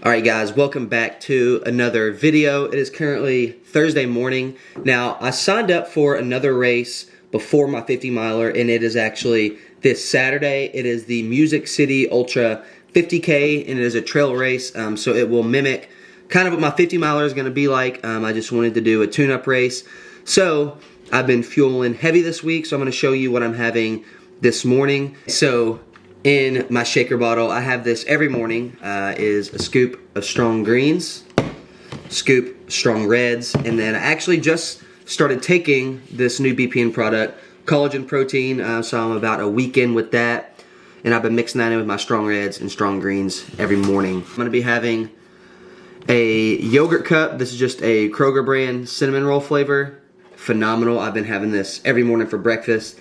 Alright guys, welcome back to another video. It is currently Thursday morning. Now, I signed up for another race before my 50 miler, and it is actually this Saturday. It is the Music City Ultra 50K, and it is a trail race, so it will mimic kind of what my 50 miler is going to be like. I just wanted to do a tune-up race. So, I've been fueling heavy this week, so I'm going to show you what I'm having this morning. So, in my shaker bottle, I have this every morning, is a scoop of strong greens, scoop strong reds, and then I actually just started taking this new BPN product, collagen protein, so I'm about a week in with that, and I've been mixing that in with my strong reds and strong greens every morning. I'm going to be having a yogurt cup. This is just a Kroger brand cinnamon roll flavor. Phenomenal. I've been having this every morning for breakfast,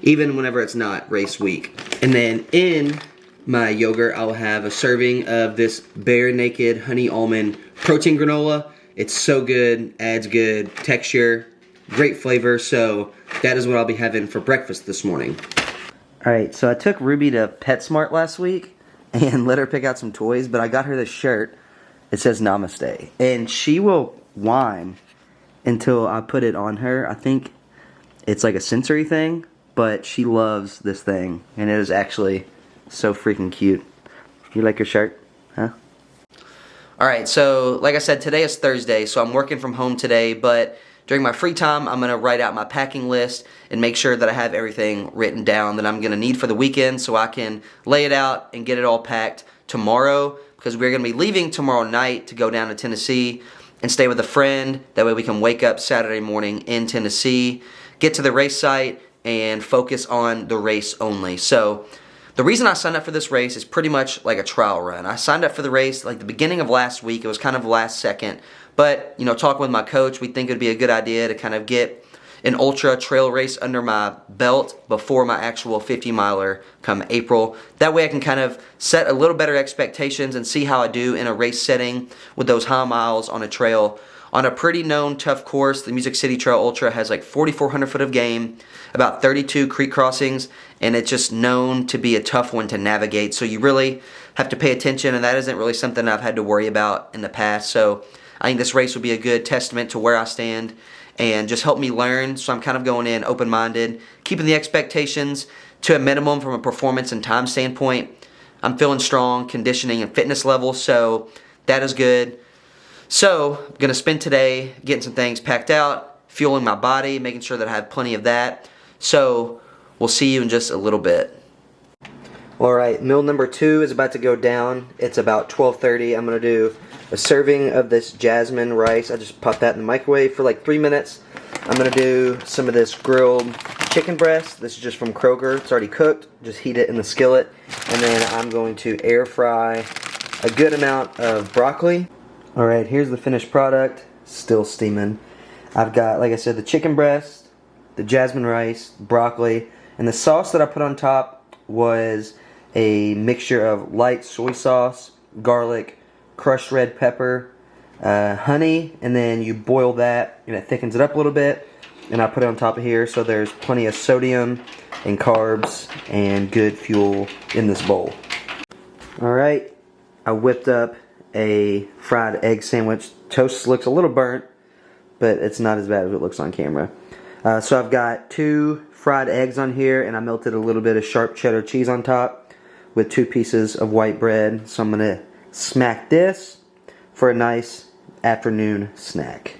even whenever it's not race week. And then in my yogurt, I'll have a serving of this Bare Naked Honey Almond Protein Granola. It's so good, adds good texture, great flavor, so that is what I'll be having for breakfast this morning. Alright, so I took Ruby to PetSmart last week and let her pick out some toys, but I got her this shirt. It says Namaste. And she will whine until I put it on her. I think it's like a sensory thing, but she loves this thing, and it is actually so freaking cute. You like your shirt? Huh? Alright, so like I said, today is Thursday, so I'm working from home today, but during my free time, I'm going to write out my packing list and make sure that I have everything written down that I'm going to need for the weekend so I can lay it out and get it all packed tomorrow, because we're going to be leaving tomorrow night to go down to Tennessee and stay with a friend. That way we can wake up Saturday morning in Tennessee, get to the race site, and focus on the race only. So the reason I signed up for this race is pretty much like a trial run. I signed up for the race like the beginning of last week. It was kind of last second. But, you know, talking with my coach, we think it would be a good idea to kind of get an ultra trail race under my belt before my actual 50 miler come April. That way I can kind of set a little better expectations and see how I do in a race setting with those high miles on a trail. On a pretty known tough course, the Music City Trail Ultra has like 4,400 foot of game, about 32 creek crossings, and it's just known to be a tough one to navigate. So you really have to pay attention, and that isn't really something I've had to worry about in the past. So I think this race will be a good testament to where I stand and just help me learn. So I'm kind of going in open-minded, keeping the expectations to a minimum from a performance and time standpoint. I'm feeling strong, conditioning and fitness level, so that is good. So, I'm going to spend today getting some things packed out, fueling my body, making sure that I have plenty of that. So, we'll see you in just a little bit. Alright, meal number 2 is about to go down. It's about 12:30. I'm going to do a serving of this jasmine rice. I just popped that in the microwave for like 3 minutes. I'm going to do some of this grilled chicken breast. This is just from Kroger. It's already cooked. Just heat it in the skillet. And then I'm going to air fry a good amount of broccoli. Alright, here's the finished product, still steaming. I've got, like I said, the chicken breast, the jasmine rice, broccoli, and the sauce that I put on top was a mixture of light soy sauce, garlic, crushed red pepper, honey, and then you boil that and it thickens it up a little bit, and I put it on top of here so there's plenty of sodium and carbs and good fuel in this bowl. Alright, I whipped up a fried egg sandwich. Toast looks a little burnt, but it's not as bad as it looks on camera. So I've got 2 fried eggs on here, and I melted a little bit of sharp cheddar cheese on top with 2 pieces of white bread. So I'm going to smack this for a nice afternoon snack.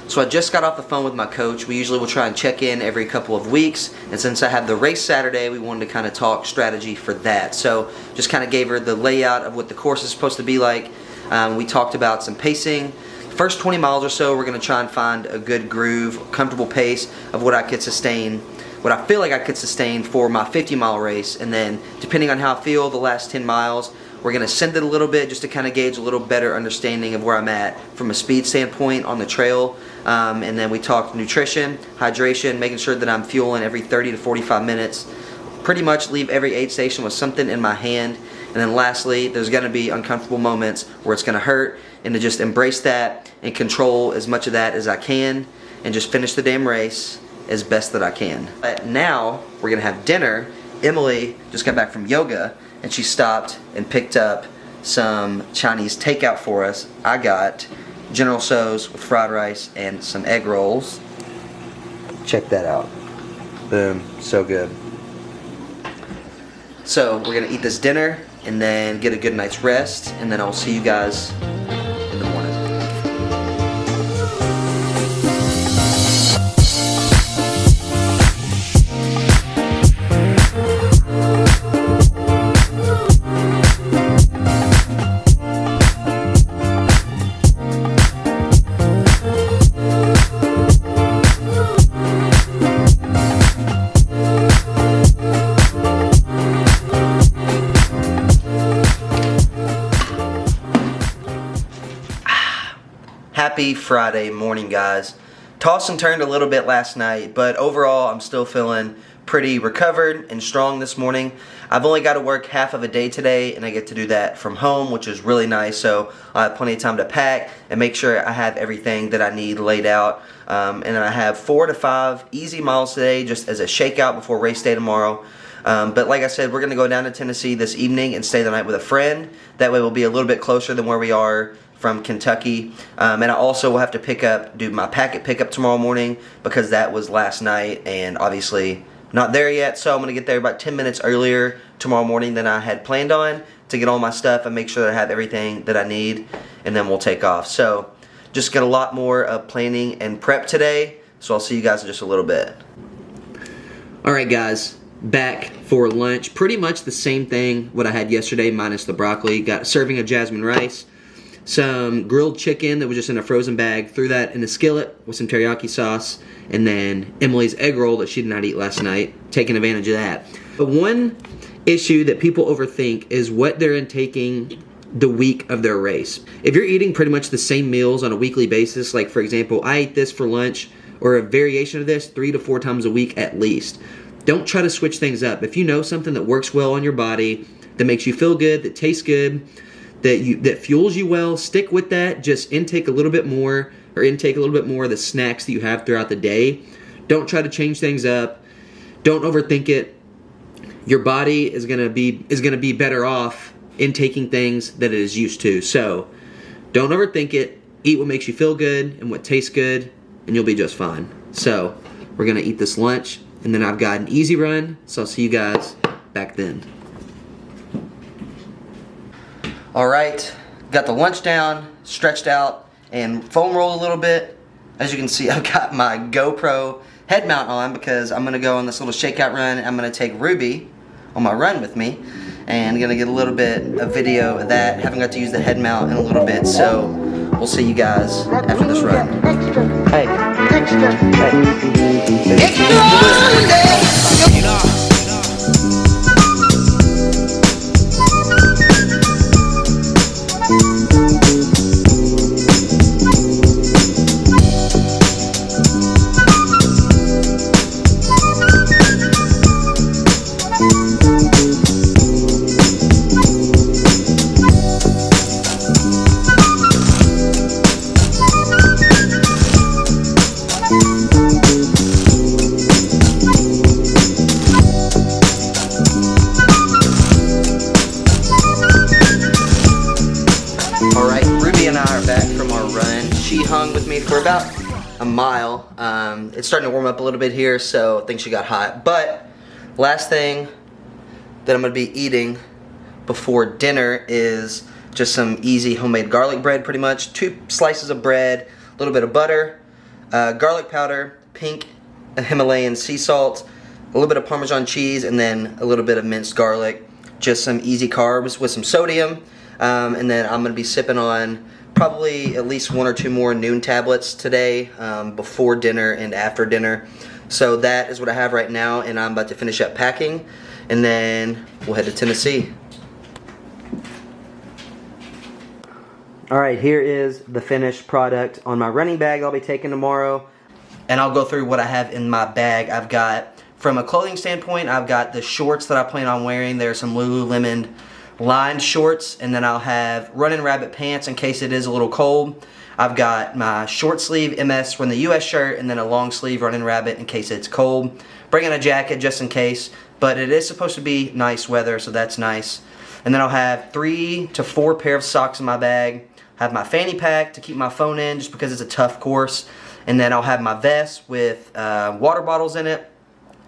So I just got off the phone with my coach. We usually will try and check in every couple of weeks, and since I have the race Saturday, we wanted to kind of talk strategy for that. So just kind of gave her the layout of what the course is supposed to be like. We talked about some pacing. First 20 miles or so, we're going to try and find a good groove, comfortable pace of what I could sustain, what I feel like I could sustain for my 50-mile race, and then depending on how I feel the last 10 miles, we're going to send it a little bit just to kind of gauge a little better understanding of where I'm at from a speed standpoint on the trail. And then we talked nutrition, hydration, making sure that I'm fueling every 30 to 45 minutes. Pretty much leave every aid station with something in my hand. And then lastly, there's going to be uncomfortable moments where it's going to hurt, and to just embrace that and control as much of that as I can and just finish the damn race as best that I can. But now we're going to have dinner. Emily just got back from yoga, and she stopped and picked up some Chinese takeout for us. I got General Tso's with fried rice and some egg rolls. Check that out. Boom, so good. So we're gonna eat this dinner and then get a good night's rest, and then I'll see you guys in the morning. Happy Friday morning, guys. Tossed and turned a little bit last night, but overall I'm still feeling pretty recovered and strong this morning. I've only got to work half of a day today, and I get to do that from home, which is really nice, so I have plenty of time to pack and make sure I have everything that I need laid out. And then I have 4 to 5 easy miles today just as a shakeout before race day tomorrow. But like I said, we're going to go down to Tennessee this evening and stay the night with a friend. That way we'll be a little bit closer than where we are from Kentucky. And I also will have to do my packet pickup tomorrow morning because that was last night and obviously not there yet. So I'm going to get there about 10 minutes earlier tomorrow morning than I had planned on to get all my stuff and make sure that I have everything that I need, and then we'll take off. So just got a lot more planning and prep today. So I'll see you guys in just a little bit. Alright guys, back for lunch. Pretty much the same thing what I had yesterday minus the broccoli. Got a serving of jasmine rice, some grilled chicken that was just in a frozen bag, threw that in a skillet with some teriyaki sauce, and then Emily's egg roll that she did not eat last night, taking advantage of that. But one issue that people overthink is what they're intaking the week of their race. If you're eating pretty much the same meals on a weekly basis, like for example, I eat this for lunch, or a variation of this 3 to 4 times a week at least. Don't try to switch things up. If you know something that works well on your body, that makes you feel good, that tastes good, that fuels you well, stick with that. Just intake a little bit more of the snacks that you have throughout the day. Don't try to change things up. Don't overthink it. Your body is gonna be better off intaking things that it is used to. So don't overthink it. Eat what makes you feel good and what tastes good, and you'll be just fine. So we're gonna eat this lunch, and then I've got an easy run. So I'll see you guys back then. Alright, got the lunch down, stretched out, and foam rolled a little bit. As you can see, I've got my GoPro head mount on because I'm going to go on this little shakeout run. I'm going to take Ruby on my run with me, and I'm going to get a little bit of video of that. Haven't got to use the head mount in a little bit, so we'll see you guys after this run. Hey. Alright, Ruby and I are back from our run. She hung with me for about a mile. It's starting to warm up a little bit here, so I think she got hot. But last thing that I'm going to be eating before dinner is just some easy homemade garlic bread, pretty much. 2 slices of bread, a little bit of butter, garlic powder, pink Himalayan sea salt, a little bit of Parmesan cheese, and then a little bit of minced garlic. Just some easy carbs with some sodium. And then I'm going to be sipping on probably at least 1 or 2 more noon tablets today, before dinner and after dinner. So that is what I have right now, and I'm about to finish up packing, and then we'll head to Tennessee. Alright, here is the finished product on my running bag I'll be taking tomorrow. And I'll go through what I have in my bag. I've got, from a clothing standpoint, I've got the shorts that I plan on wearing. There's some Lululemon lined shorts, and then I'll have Running Rabbit pants in case it is a little cold. I've got my short sleeve MS from the US shirt, and then a long sleeve Running Rabbit in case it's cold. Bringing a jacket just in case, but it is supposed to be nice weather, so that's nice. And then I'll have 3 to 4 pair of socks in my bag. I have my fanny pack to keep my phone in just because it's a tough course. And then I'll have my vest with water bottles in it.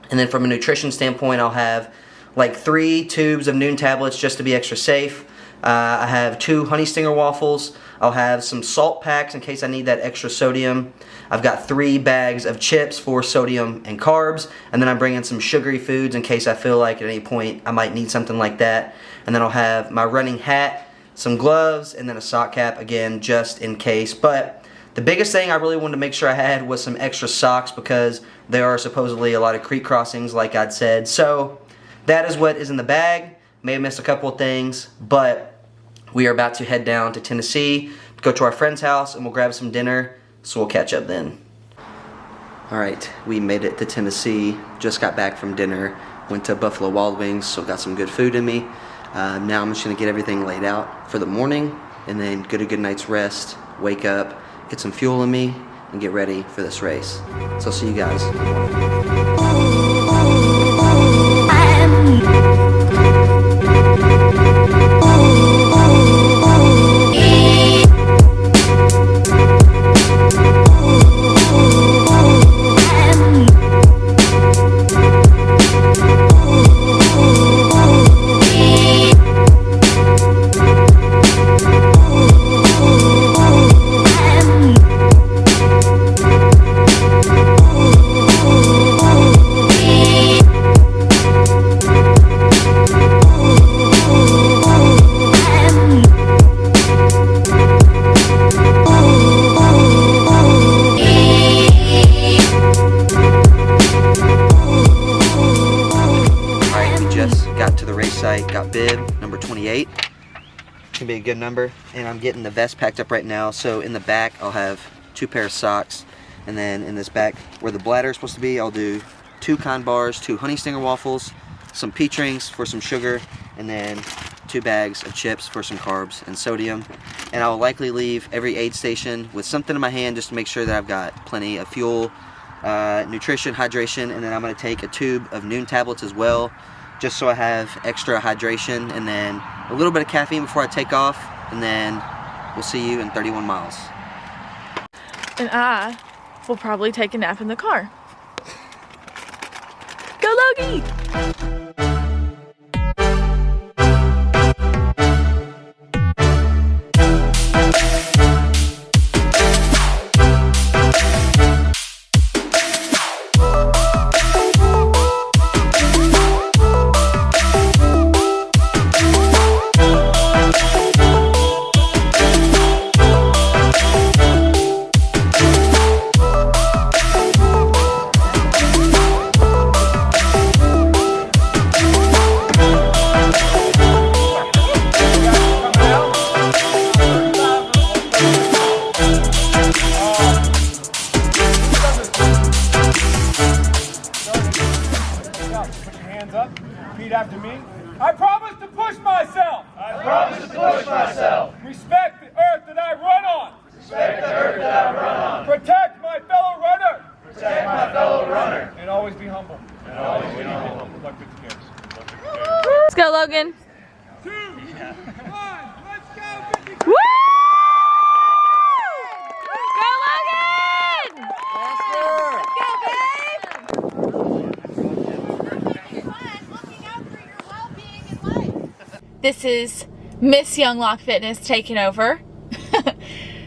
And then from a nutrition standpoint, I'll have like 3 tubes of Noon tablets just to be extra safe. I have 2 honey stinger waffles. I'll have some salt packs in case I need that extra sodium. I've got 3 bags of chips for sodium and carbs. And then I'm bringing some sugary foods in case I feel like at any point I might need something like that. And then I'll have my running hat, some gloves, and then a sock cap, again, just in case. But the biggest thing I really wanted to make sure I had was some extra socks because there are supposedly a lot of creek crossings, like I'd said. So that is what is in the bag. May have missed a couple of things, but we are about to head down to Tennessee, go to our friend's house, and we'll grab some dinner, so we'll catch up then. Alright, we made it to Tennessee, just got back from dinner, went to Buffalo Wild Wings, so got some good food in me. Now I'm just going to get everything laid out for the morning, and then get a good night's rest, wake up, get some fuel in me, and get ready for this race. So I'll see you guys. Got bib number 28. Can be a good number, and I'm getting the vest packed up right now. So in the back I'll have 2 pairs of socks, and then in this back where the bladder is supposed to be, I'll do 2 Kind bars, 2 honey stinger waffles, some peach rings for some sugar, and then 2 bags of chips for some carbs and sodium. And I'll likely leave every aid station with something in my hand just to make sure that I've got plenty of fuel, nutrition, hydration, and then I'm going to take a tube of Noon tablets as well, just so I have extra hydration, and then a little bit of caffeine before I take off, and then we'll see you in 31 miles. And I will probably take a nap in the car. Go Logie! Repeat after me. I promise to push myself. I promise to push myself. Respect the earth that I run on. Respect the earth that I run on. Protect my fellow runner. Protect my fellow runner. And always be humble. And always be humble. Luck with the kids. Let's go, Logan. 2, 1, let's go, 50. Woo! Go, Logan! This is Miss Young Lock Fitness taking over.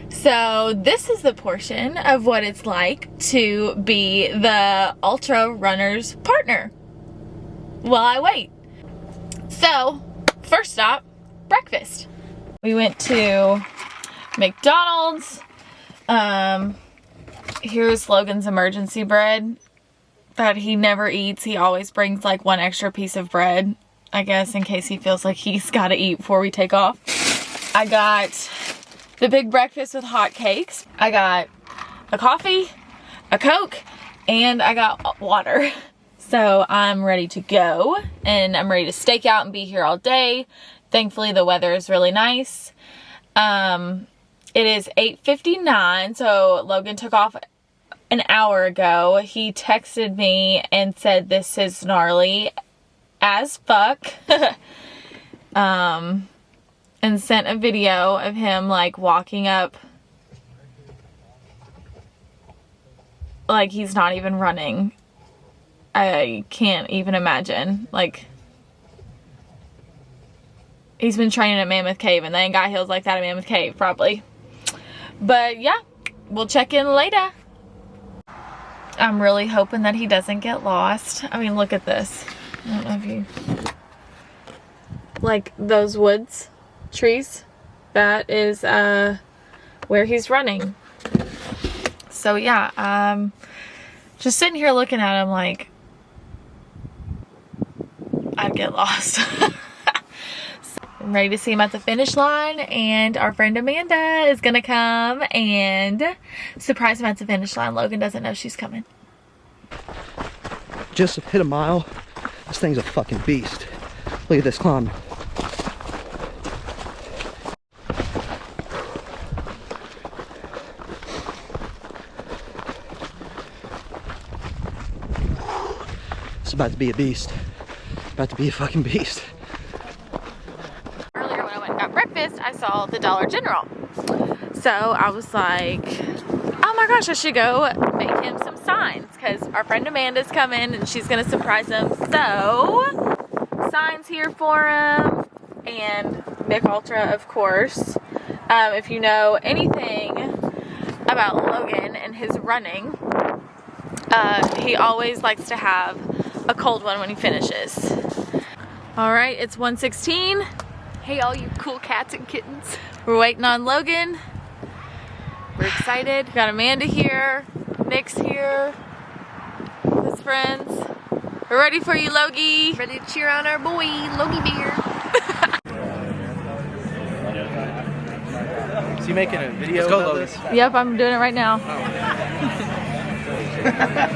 So this is the portion of what it's like to be the ultra runner's partner while I wait. So first stop, breakfast. We went to McDonald's. Here's Logan's emergency bread that he never eats. He always brings like 1 extra piece of bread, I guess, in case he feels like he's got to eat before we take off. I got the big breakfast with hot cakes. I got a coffee, a Coke, and I got water. So I'm ready to go, and I'm ready to stake out and be here all day. Thankfully, the weather is really nice. It is 8:59, so Logan took off an hour ago. He texted me and said this is gnarly as fuck. and sent a video of him like walking up like he's not even running. I can't even imagine. Like, he's been training at Mammoth Cave and they ain't got hills like that at Mammoth Cave, probably. But yeah, we'll check in later. I'm really hoping that he doesn't get lost. I mean, look at this. I don't know if you... like those woods, trees, that is where he's running. So yeah, just sitting here looking at him like I'd get lost. So I'm ready to see him at the finish line, and our friend Amanda is gonna come and surprise him at the finish line. Logan doesn't know she's coming. Just hit a mile. This thing's a fucking beast. Look at this climb. It's about to be a beast. About to be a fucking beast. Earlier when I went and got breakfast, I saw the Dollar General. So I was like, oh my gosh, I should go make him some signs because our friend Amanda's coming and she's gonna surprise him. So, signs here for him, and Mick Ultra, of course. If you know anything about Logan and his running, he always likes to have a cold one when he finishes. All right, it's 1:16. Hey, all you cool cats and kittens. We're waiting on Logan. We're excited. Got Amanda here. Nick's here. His friends. We're ready for you, Logie. Ready to cheer on our boy, Logie Bear. Is he making a video about this? Yep, I'm doing it right now.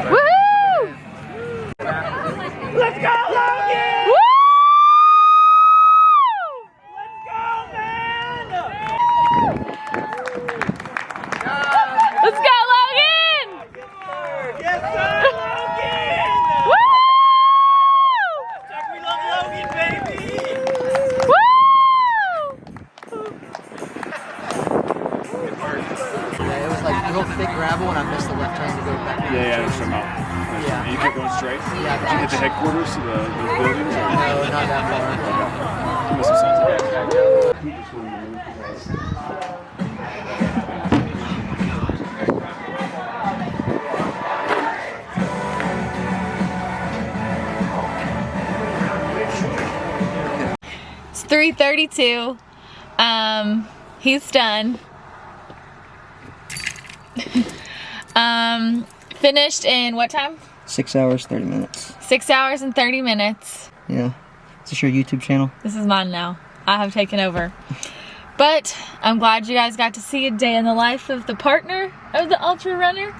Woohoo! Let's go, Logan! Woo! Let's go, man! Let's go, Logan! Yes, sir, Logan! Woo! We love Logan, baby! Woo! Yeah, it was like real thick gravel and I missed the left turn to go back. Yeah, there's some out. Yeah. You kept going straight? Yeah, Did you hit the headquarters to the buildings? Or? No, not that far. You must have salted it. It's 3:32. He's done. Finished in what time? 6 hours, 30 minutes. 6 hours and 30 minutes. Yeah. Is this your YouTube channel? This is mine now. I have taken over. But I'm glad you guys got to see a day in the life of the partner of the ultra runner.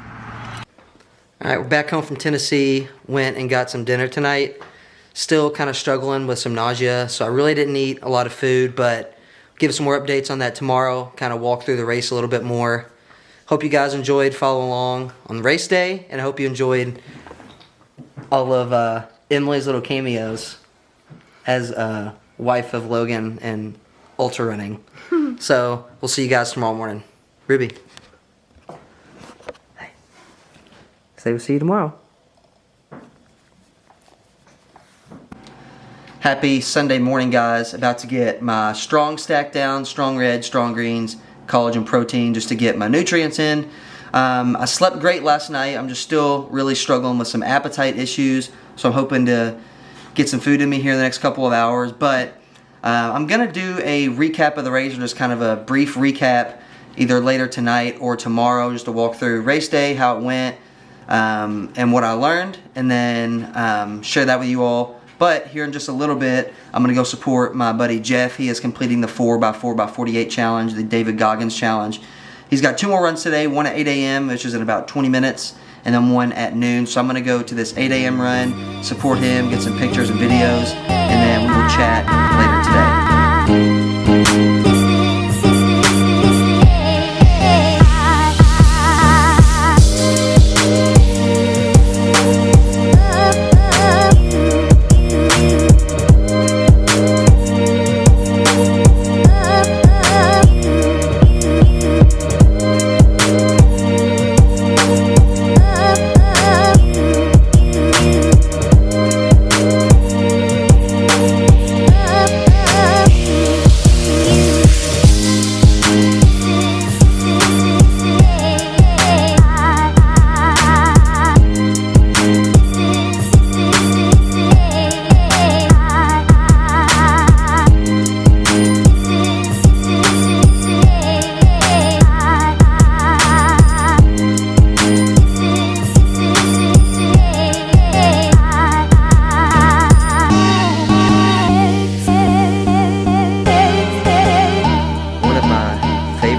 All right, we're back home from Tennessee. Went and got some dinner tonight. Still kind of struggling with some nausea, so I really didn't eat a lot of food, but give some more updates on that tomorrow. Kind of walk through the race a little bit more. Hope you guys enjoyed following along on the race day, and I hope you enjoyed all of Emily's little cameos as wife of Logan and ultra running. So we'll see you guys tomorrow morning. Ruby. Hey. Say we'll see you tomorrow. Happy Sunday morning, guys. About to get my strong stack down, strong red, strong greens, collagen protein, just to get my nutrients in. I slept great last night. I'm just still really struggling with some appetite issues, so I'm hoping to get some food in me here in the next couple of hours. But I'm going to do a recap of the race, or just kind of a brief recap, either later tonight or tomorrow, just to walk through race day, how it went, and what I learned, and then share that with you all. But here in just a little bit, I'm going to go support my buddy Jeff. He is completing the 4x4x48 challenge, the David Goggins challenge. He's got 2 more runs today, one at 8 a.m., which is in about 20 minutes, and then one at noon. So I'm going to go to this 8 a.m. run, support him, get some pictures and videos, and then we will chat later today.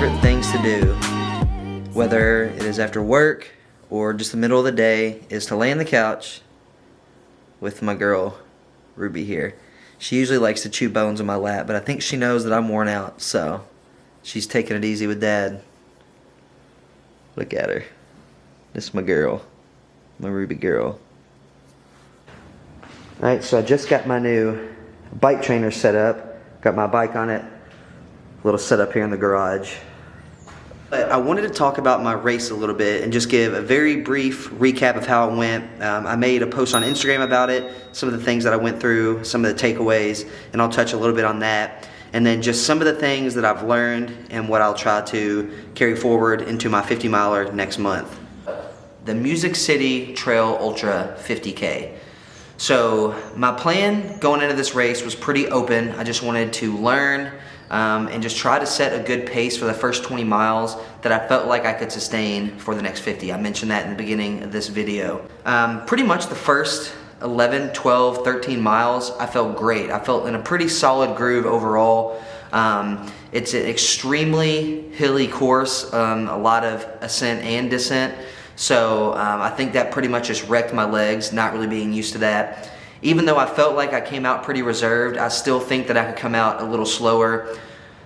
favorite things to do, whether it is after work or just the middle of the day, is to lay on the couch with my girl, Ruby here. She usually likes to chew bones on my lap, but I think she knows that I'm worn out, so she's taking it easy with Dad. Look at her. This is my girl, my Ruby girl. Alright, so I just got my new bike trainer set up. Got my bike on it. A little setup here in the garage. But I wanted to talk about my race a little bit and just give a very brief recap of how it went. I made a post on Instagram about it, some of the things that I went through, some of the takeaways, and I'll touch a little bit on that. And then just some of the things that I've learned and what I'll try to carry forward into my 50 miler next month. The Music City Trail Ultra 50K. So my plan going into this race was pretty open. I just wanted to learn and just try to set a good pace for the first 20 miles that I felt like I could sustain for the next 50. I mentioned that in the beginning of this video. Pretty much the first 11, 12, 13 miles, I felt great. I felt in a pretty solid groove overall. It's an extremely hilly course, a lot of ascent and descent. So I think that pretty much just wrecked my legs, not really being used to that. Even though I felt like I came out pretty reserved, I still think that I could come out a little slower.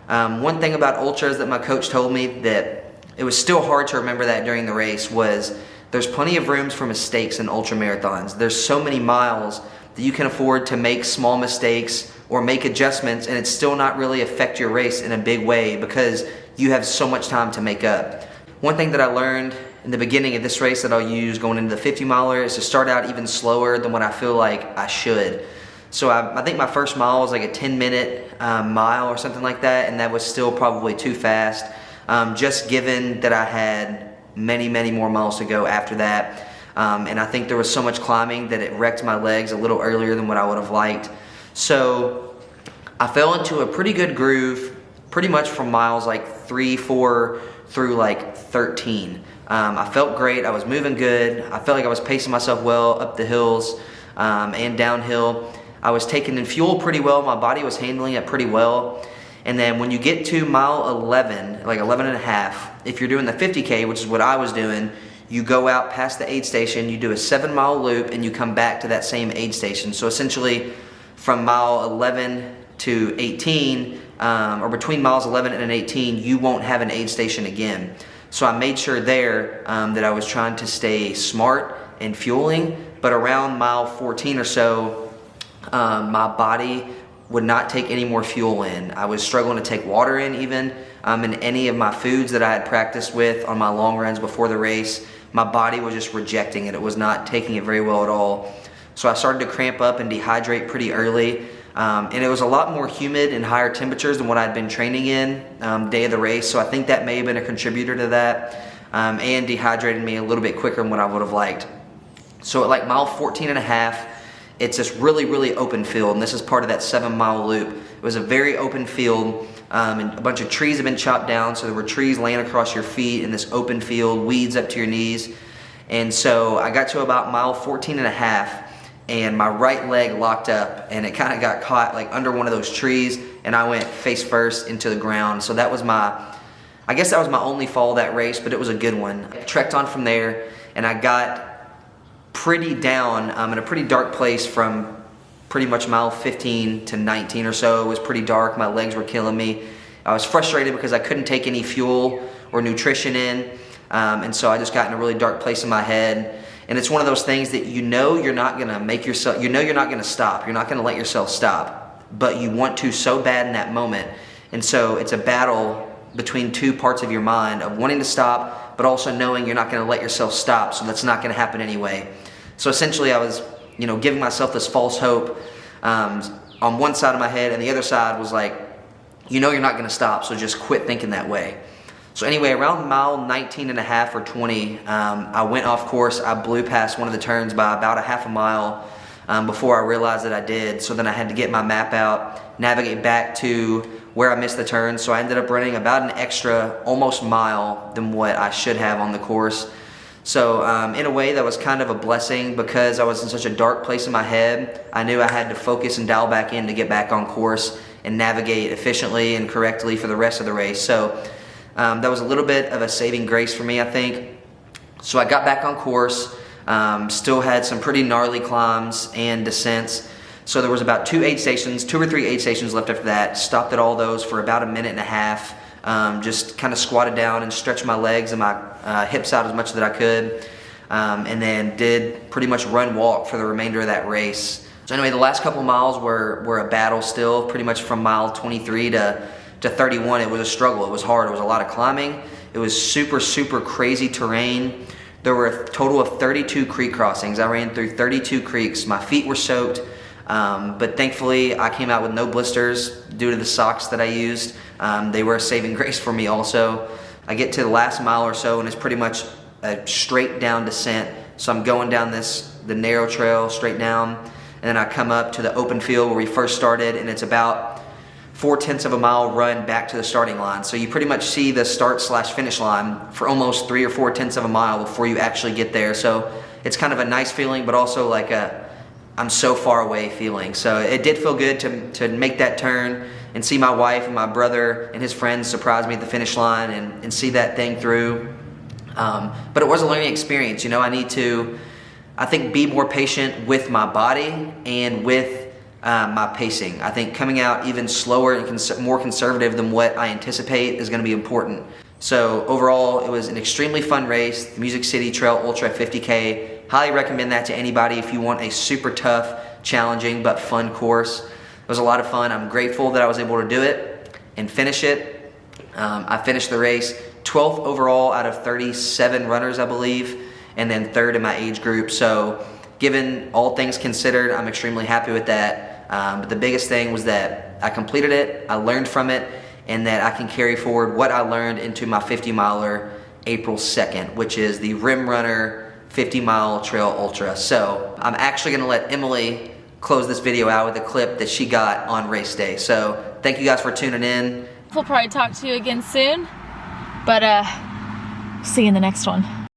One thing about ultras that my coach told me that it was still hard to remember that during the race was there's plenty of rooms for mistakes in ultra marathons. There's so many miles that you can afford to make small mistakes or make adjustments and it still not really affect your race in a big way because you have so much time to make up. One thing that I learned in the beginning of this race that I'll use going into the 50 miler is to start out even slower than what I feel like I should. So I think my first mile was like a 10-minute mile or something like that, and that was still probably too fast, just given that I had many, many more miles to go after that. And I think there was so much climbing that it wrecked my legs a little earlier than what I would have liked. So I fell into a pretty good groove pretty much from miles like 3, 4 through like 13. I felt great. I was moving good. I felt like I was pacing myself well up the hills and downhill. I was taking in fuel pretty well. My body was handling it pretty well. And then when you get to mile 11, like 11 and a half, if you're doing the 50K, which is what I was doing, you go out past the aid station, you do a 7-mile loop, and you come back to that same aid station. So essentially from mile 11 to 18, or between miles 11 and 18, you won't have an aid station again. So I made sure there that I was trying to stay smart and fueling, but around mile 14 or so, my body would not take any more fuel in. I was struggling to take water in even, and any of my foods that I had practiced with on my long runs before the race, my body was just rejecting it. It was not taking it very well at all. So I started to cramp up and dehydrate pretty early. And it was a lot more humid and higher temperatures than what I'd been training in day of the race. So I think that may have been a contributor to that and dehydrated me a little bit quicker than what I would have liked. So at like mile 14 and a half, it's this really, really open field. And this is part of that 7-mile loop. It was a very open field and a bunch of trees have been chopped down. So there were trees laying across your feet in this open field, weeds up to your knees. And so I got to about mile 14 and a half. And my right leg locked up and it kind of got caught like under one of those trees and I went face first into the ground. So that was I guess that was my only fall that race, but it was a good one. I trekked on from there and I got pretty down in a pretty dark place from pretty much mile 15 to 19 or so. It was pretty dark, my legs were killing me. I was frustrated because I couldn't take any fuel or nutrition in. And so I just got in a really dark place in my head. And it's one of those things that you're not gonna make yourself, you're not gonna stop. You're not gonna let yourself stop, but you want to so bad in that moment. And so it's a battle between two parts of your mind of wanting to stop, but also knowing you're not gonna let yourself stop, so that's not gonna happen anyway. So essentially I was, giving myself this false hope on one side of my head, and the other side was like, you're not gonna stop, so just quit thinking that way. So anyway, around mile 19 and a half or 20, I went off course. I blew past one of the turns by about a half a mile before I realized that I did. So then I had to get my map out, navigate back to where I missed the turn. So I ended up running about an extra almost mile than what I should have on the course. So in a way that was kind of a blessing because I was in such a dark place in my head. I knew I had to focus and dial back in to get back on course and navigate efficiently and correctly for the rest of the race. So That was a little bit of a saving grace for me, I think. So I got back on course, still had some pretty gnarly climbs and descents. So there was about 2 or 3 aid stations left after that. Stopped at all those for about a minute and a half. Just kind of squatted down and stretched my legs and my hips out as much as I could. And then did pretty much run walk for the remainder of that race. So anyway, the last couple miles were a battle still, pretty much from mile 23 to 31. It was a struggle, it was hard, it was a lot of climbing. It was super, super crazy terrain. There were a total of 32 creek crossings. I ran through 32 creeks. My feet were soaked, but thankfully I came out with no blisters due to the socks that I used. They were a saving grace for me also. I get to the last mile or so and it's pretty much a straight down descent. So I'm going down the narrow trail straight down, and then I come up to the open field where we first started, and it's about 4/10 of a mile run back to the starting line. So you pretty much see the start/finish line for almost 3 or 4/10 of a mile before you actually get there. So it's kind of a nice feeling, but also like a I'm so far away feeling. So it did feel good to make that turn and see my wife and my brother and his friends surprise me at the finish line and see that thing through. But it was a learning experience. You know, I need to, I think, be more patient with my body and with my pacing. I think coming out even slower and more conservative than what I anticipate is going to be important. So overall, it was an extremely fun race, the Music City Trail Ultra 50K. Highly recommend that to anybody if you want a super tough, challenging, but fun course. It was a lot of fun. I'm grateful that I was able to do it and finish it. I finished the race 12th overall out of 37 runners, I believe, and then 3rd in my age group. So given all things considered, I'm extremely happy with that. But the biggest thing was that I completed it, I learned from it, and that I can carry forward what I learned into my 50-miler April 2nd, which is the Rim Runner 50-mile Trail Ultra. So I'm actually gonna let Emily close this video out with a clip that she got on race day. So thank you guys for tuning in. We'll probably talk to you again soon, but see you in the next one.